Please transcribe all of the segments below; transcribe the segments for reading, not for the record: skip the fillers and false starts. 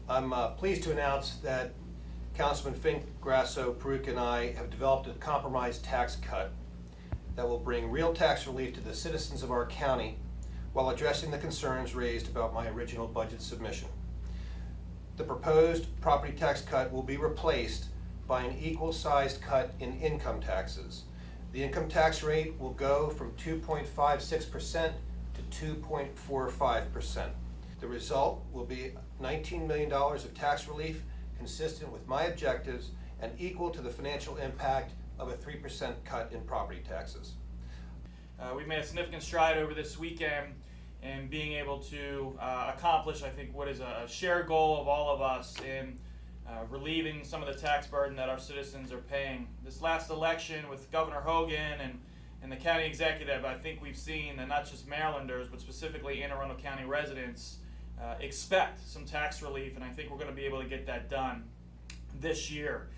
I'm pleased to announce that Councilman Fink, Grasso, Peruk, and I have developed a compromise tax cut that will bring real tax relief to the citizens of our county while addressing the concerns raised about my original budget submission. The proposed property tax cut will be replaced by an equal-sized cut in income taxes. The income tax rate will go from 2.56% to 2.45%. The result will be $19 million of tax relief consistent with my objectives and equal to the financial impact of a 3% cut in property taxes. We've made a significant stride over this weekend in being able to accomplish, I think, what is a shared goal of all of us in relieving some of the tax burden that our citizens are paying. This last election with Governor Hogan and the county executive, I think we've seen that not just Marylanders, but specifically Anne Arundel County residents expect some tax relief, and I think we're going to be able to get that done this year.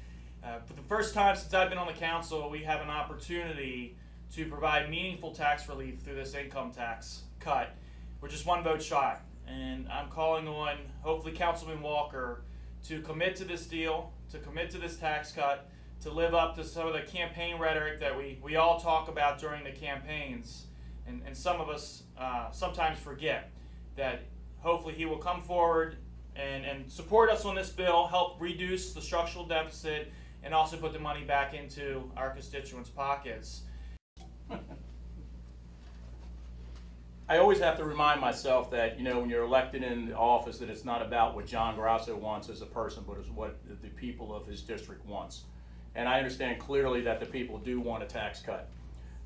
For the first time since I've been on the council, we have an opportunity to provide meaningful tax relief through this income tax cut. We're just one vote shy, and I'm calling on hopefully Councilman Walker to commit to this deal, to commit to this tax cut, to live up to some of the campaign rhetoric that we all talk about during the campaigns. And some of us sometimes forget that hopefully he will come forward and support us on this bill, help reduce the structural deficit, and also put the money back into our constituents' pockets. I always have to remind myself that, when you're elected in office, that it's not about what John Grasso wants as a person, but it's what the people of his district wants. And I understand clearly that the people do want a tax cut.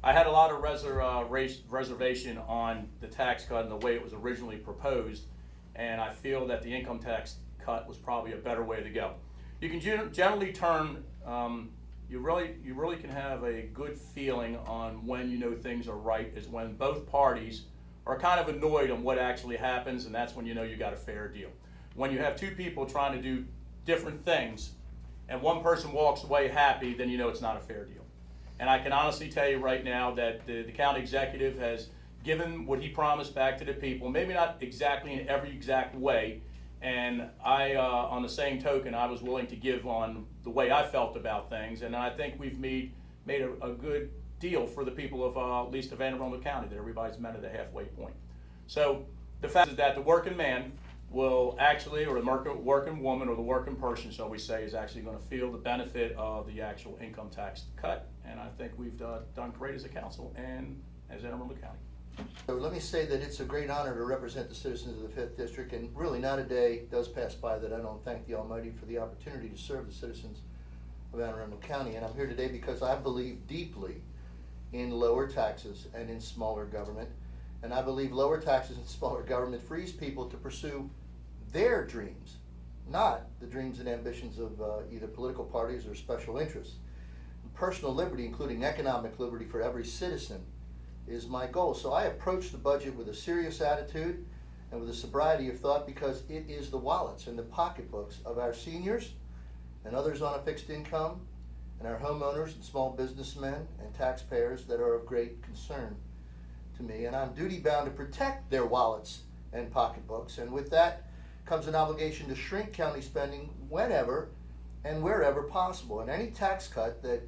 I had a lot of reservation on the tax cut and the way it was originally proposed, and I feel that the income tax cut was probably a better way to go. You can generally turn, you really can have a good feeling on when things are right, is when both parties are kind of annoyed on what actually happens, and that's when you got a fair deal. When you have two people trying to do different things and one person walks away happy, then it's not a fair deal. And I can honestly tell you right now that the county executive has given what he promised back to the people, maybe not exactly in every exact way, and I, on the same token, I was willing to give on the way I felt about things, and I think we've made a good deal for the people of at least of Anne Arundel County, that everybody's met at the halfway point. So the fact is that the working man will actually, or the working woman, or the working person, shall we say, is actually going to feel the benefit of the actual income tax cut, and I think we've done great as a council and as Anne Arundel County. So let me say that it's a great honor to represent the citizens of the 5th District, and really not a day does pass by that I don't thank the Almighty for the opportunity to serve the citizens of Anne Arundel County. And I'm here today because I believe deeply in lower taxes and in smaller government. And I believe lower taxes and smaller government frees people to pursue their dreams, not the dreams and ambitions of either political parties or special interests. Personal liberty, including economic liberty for every citizen, is my goal. So I approach the budget with a serious attitude and with a sobriety of thought, because it is the wallets and the pocketbooks of our seniors and others on a fixed income, and our homeowners and small businessmen and taxpayers that are of great concern to me. And I'm duty bound to protect their wallets and pocketbooks. And with that comes an obligation to shrink county spending whenever and wherever possible. And any tax cut that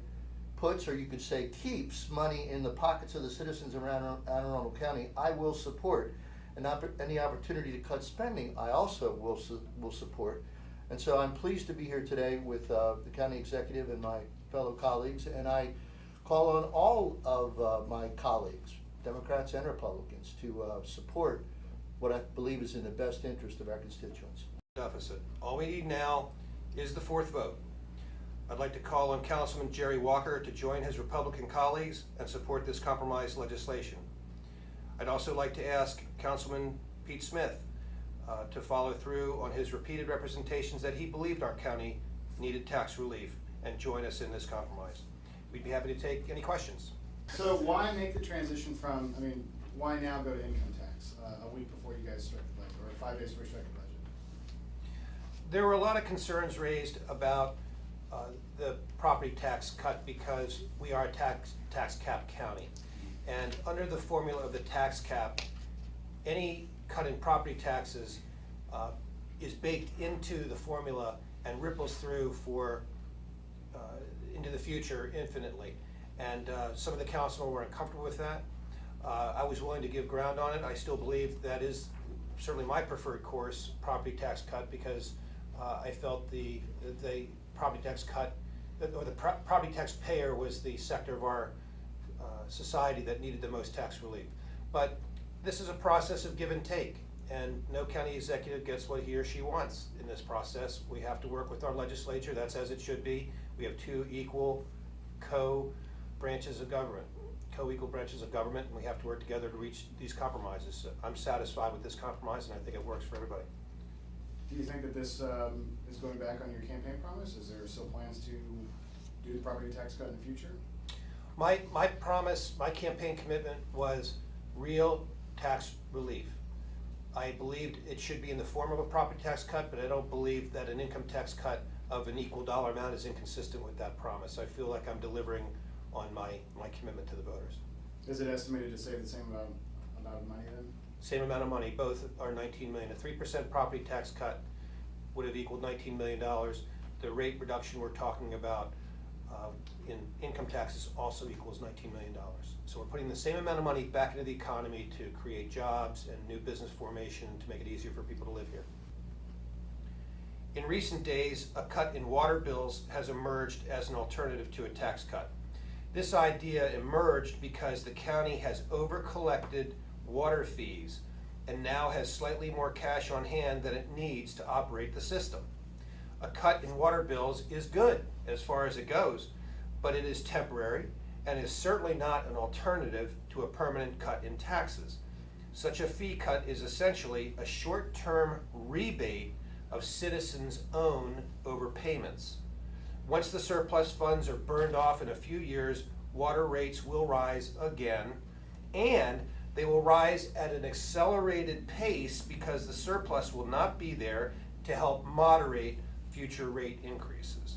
puts, or you could say keeps, money in the pockets of the citizens around Anne Arundel County, I will support. And any opportunity to cut spending, I also will support. And so I'm pleased to be here today with the county executive and my fellow colleagues, and I call on all of my colleagues, Democrats and Republicans, to support what I believe is in the best interest of our constituents. Deficit. All we need now is the 4th vote. I'd like to call on Councilman Jerry Walker to join his Republican colleagues and support this compromise legislation. I'd also like to ask Councilman Pete Smith to follow through on his repeated representations that he believed our county needed tax relief and join us in this compromise. We'd be happy to take any questions. So why make the transition from, why now go to income tax a week before you guys start the budget, or 5 days before you start the budget? There were a lot of concerns raised about the property tax cut because we are a tax cap county. And under the formula of the tax cap, any cut in property taxes is baked into the formula and ripples through into the future infinitely. And some of the councilmen were uncomfortable with that. I was willing to give ground on it. I still believe that is certainly my preferred course, property tax cut, because I felt the property tax cut, or the property tax payer was the sector of our society that needed the most tax relief. But this is a process of give and take, and no county executive gets what he or she wants in this process. We have to work with our legislature. That's as it should be. We have two equal co-equal branches of government, and we have to work together to reach these compromises. So I'm satisfied with this compromise, and I think it works for everybody. Do you think that this is going back on your campaign promise? Is there still plans to do the property tax cut in the future? My promise, my campaign commitment was real tax relief. I believed it should be in the form of a property tax cut, but I don't believe that an income tax cut of an equal dollar amount is inconsistent with that promise. I feel like I'm delivering on my commitment to the voters. Is it estimated to save the same amount of money then? Same amount of money, both are 19 million. A 3% property tax cut would have equaled $19 million. The rate reduction we're talking about in income taxes also equals $19 million. So we're putting the same amount of money back into the economy to create jobs and new business formation to make it easier for people to live here. In recent days, a cut in water bills has emerged as an alternative to a tax cut. This idea emerged because the county has over-collected water fees and now has slightly more cash on hand than it needs to operate the system. A cut in water bills is good as far as it goes, but it is temporary and is certainly not an alternative to a permanent cut in taxes. Such a fee cut is essentially a short-term rebate of citizens' own overpayments. Once the surplus funds are burned off in a few years, water rates will rise again, and they will rise at an accelerated pace because the surplus will not be there to help moderate future rate increases.